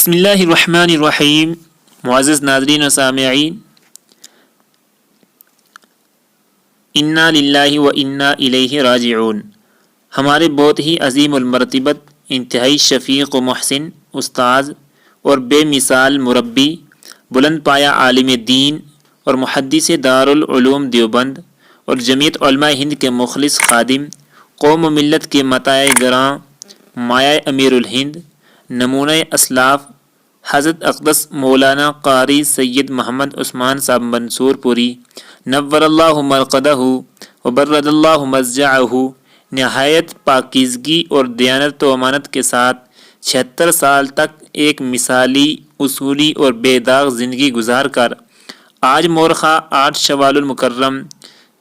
بسم اللہ الرحمن الرحیم۔ معزز ناظرین و سامعین، انا للہ و انا الیہ راجعون۔ ہمارے بہت ہی عظیم المرتبت، انتہائی شفیق و محسن استاذ اور بے مثال مربی، بلند پایہ عالم دین اور محدث دارالعلوم دیوبند اور جمعیت علماء ہند کے مخلص خادم، قوم و ملت کے متاع گراں، مایہ امیر الہند، نمونہ اسلاف، حضرت اقدس مولانا قاری سید محمد عثمان صاحب منصور پوری نور اللہ مرقدہ وبرد اللہ مضجعہ، نہایت پاکیزگی اور دیانت و امانت کے ساتھ 76 سال تک ایک مثالی، اصولی اور بے داغ زندگی گزار کر آج مورخہ 8 شوال المکرم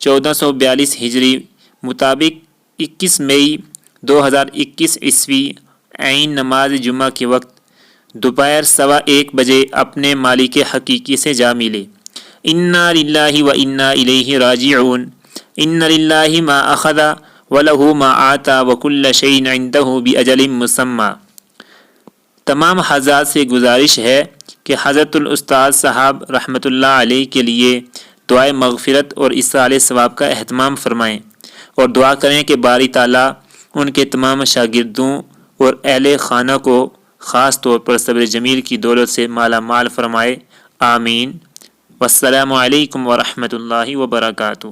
1442 ہجری مطابق 21 مئی 2021 عیسوی عین نماز جمعہ کے وقت دوپہر 1:15 بجے اپنے مالک حقیقی سے جا ملے۔ انا للہ و انا الیہ راجعون۔ ان للہ ما اخذ ولہ ما آتا وکل شیء عندہ باجل مسمی۔ تمام حضرات سے گزارش ہے کہ حضرت الاستاذ صاحب رحمۃ اللہ علیہ کے لیے دعائے مغفرت اور ایصال ثواب کا اہتمام فرمائیں اور دعا کریں کہ باری تعالیٰ ان کے تمام شاگردوں اور اہل خانہ کو خاص طور پر صبر جمیل کی دولت سے مالا مال فرمائے، آمین۔ والسلام علیکم ورحمۃ اللہ وبرکاتہ۔